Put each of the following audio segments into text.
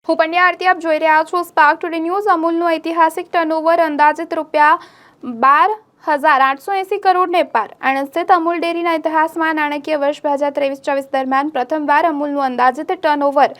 હું પંડ્યા આરતી આપ જોઈ રહ્યા છો સ્પાર્ક ટુડે ન્યૂઝ। અમૂલનું ઐતિહાસિક ટર્નઓવર અંદાજિત ₹12,880 કરોડને પાર। આણંદ સ્થિત અમૂલ ડેરીના ઇતિહાસમાં નાણાકીય વર્ષ 2023-24 દરમિયાન પ્રથમવાર અમૂલનું અંદાજિત ટર્નઓવર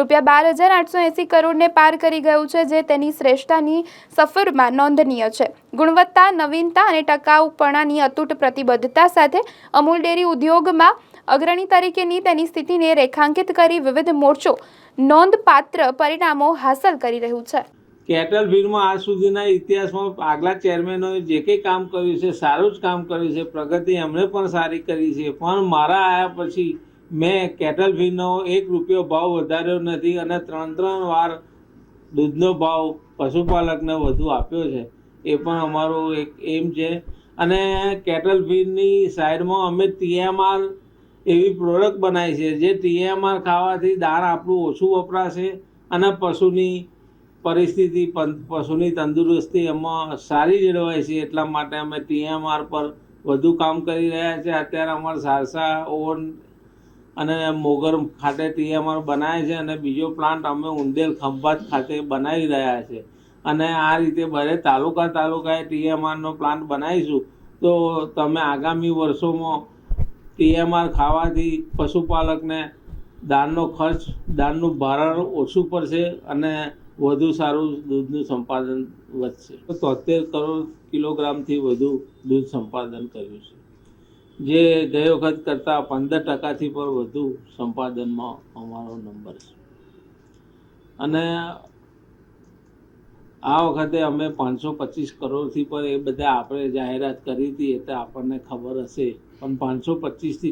₹12,880 કરોડને પાર કરી ગયું છે, જે તેની શ્રેષ્ઠતાની સફરમાં નોંધનીય છે। ગુણવત્તા, નવીનતા અને ટકાઉપણાની અતૂટ પ્રતિબદ્ધતા સાથે અમૂલ ડેરી ઉદ્યોગમાં અગ્રણી તરીકેની તેની સ્થિતિને રેખાંકિત કરી વિવિધ મોરચો નોંધપાત્ર પરિણામો હાંસલ કરી રહ્યું છે। કેટલ ફીડમાં આજ સુધીના ઇતિહાસમાં આગલા ચેરમેનોએ જે કંઈ કામ કર્યું છે, સારું જ કામ કર્યું છે, પ્રગતિ એમણે પણ સારી કરી છે। પણ મારા આવ્યા પછી મેં કેટલ ફીડનો ₹1 ભાવ વધાર્યો નથી અને ત્રણ વાર દૂધનો ભાવ પશુપાલકને વધુ આપ્યો છે। એ પણ અમારો એક એમ છે। અને કેટલ ફીડની સાઈડમાં અમે TMR એવી પ્રોડક્ટ બનાવી છે, જે TMR ખાવાથી દાણ આપણું ઓછું વપરાશે અને પશુની પરિસ્થિતિ, પશુની તંદુરસ્તી એમાં સારી જળવાય છે। એટલા માટે અમે TMR પર વધુ કામ કરી રહ્યા છીએ। અત્યારે અમારા સારસા, ઓવન અને મોગર ખાતે TMR બનાવે છે અને બીજો પ્લાન્ટ અમે ઉંદેલ, ખંભાત ખાતે બનાવી રહ્યા છે। અને આ રીતે બધે તાલુકાએ TMRનો પ્લાન્ટ બનાવીશું તો તમે આગામી વર્ષોમાં TMR ખાવાથી પશુપાલકને દાણનો ખર્ચ, દાણનું ભારણ ઓછું પડશે અને વધુ સારું દૂધનું સંપાદન વધશે। 73 કરોડ કિલોગ્રામથી વધુ દૂધ સંપાદન કર્યું છે, જે ગઈ વખત કરતાં 15%થી પણ વધુ સંપાદનમાં અમારો નંબર છે। અને આ વખતે અમે 525 કરોડથી પણ એ બધા આપણે જાહેરાત કરી હતી એટલે આપણને ખબર હશે, પણ 525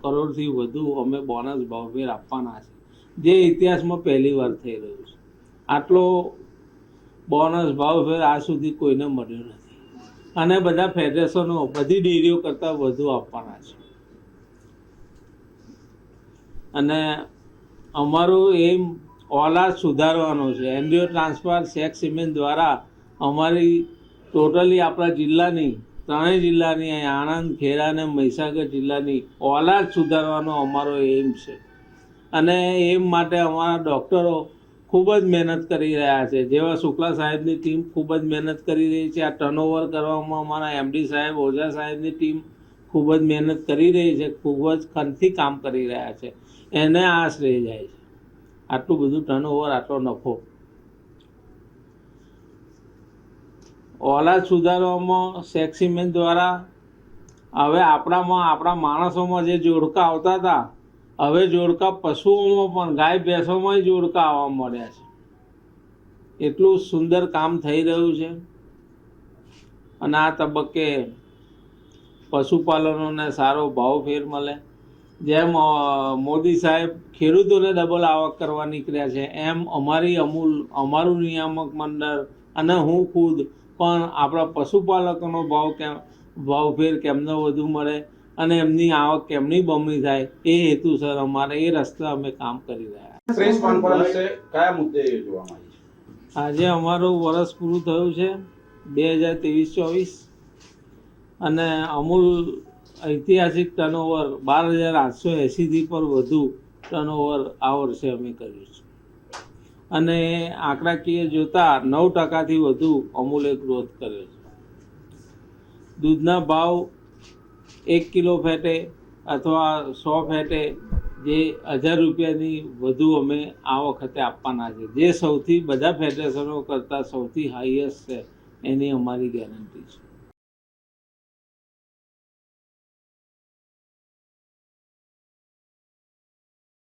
કરોડથી વધુ અમે બોનસ ભાવફેર આપવાના છે, જે ઇતિહાસમાં પહેલી વાર થઈ રહ્યું છે। આટલો બોનસ ભાવફેર આજ સુધી કોઈને મળ્યો નથી અને બધા ફેડરેશનો, બધી ડેરીઓ કરતાં વધુ આપવાના છે। અને અમારું એમ ઓલાદ સુધારવાનો છે। એન્ડ્રીઓ ટ્રાન્સફર સેક સિમેન્ટ દ્વારા અમારી ટોટલી આપણા જિલ્લાની, ત્રણેય જિલ્લાની, આણંદ, ખેડા અને મહીસાગર જિલ્લાની ઓલાદ સુધારવાનો અમારો એમ છે। અને એમ માટે અમારા ડૉક્ટરો ખૂબ જ મહેનત કરી રહ્યા છે, જેવા શુક્લા સાહેબની ટીમ ખૂબ જ મહેનત કરી રહી છે। આ ટર્નઓવર કરવામાં અમારા MD સાહેબ, ઓઝા સાહેબની ટીમ ખૂબ જ મહેનત કરી રહી છે, ખૂબ જ ખનથી કામ કરી રહ્યા છે। એને આ શ્રેય જાય છે, આટલું બધું ટર્નઓવર, આટલો નફો। ઓલાદ સુધારવામાં સેક સિમેન્ટ દ્વારા હવે આપણા માણસોમાં જે જોડકા આવતા હતા, હવે જોડકા પશુઓમાં પણ, ગાય ભેંસોમાં જોડકા આવવા મળ્યા છે। એટલું સુંદર કામ થઈ રહ્યું છે। અને આ તબક્કે પશુપાલનોને સારો ભાવફેર મળે। જેમ મોદી સાહેબ ખેડૂતોને ડબલ આવક કરવા નીકળ્યા છે, એમ અમારું નિયામક મંડળ અને હું ખુદ પણ આપણા પશુપાલકોનો ભાવફેર કેમનો વધુ મળે અને એમની આવક કેમની બમણી થાય, એ હેતુસર અમારે એ રસ્તે અમે કામ કરી રહ્યા છીએ। પ્રેસ કોન્ફરન્સે કયા મુદ્દે જોવામાં આવી છે? આજે અમારું વર્ષ પૂરું થયું છે 2023-24 અને અમૂલ ઐતિહાસિક ટર્નઓવર 12,880થી પણ વધુ ટર્નઓવર આ વર્ષે અમે કર્યું છે। અને આંકડાકીય જોતા 9%થી વધુ અમૂલે ગ્રોથ કર્યો છે। દૂધના ભાવ 1 કિલો ફેટે અથવા 100 ફેટે જે ₹1,000ની વધુ અમે આ વખતે આપવાના છે, જે સૌથી બધા ફેડરેશનો કરતાં સૌથી હાઈએસ્ટ છે, એની અમારી ગેરંટી છે।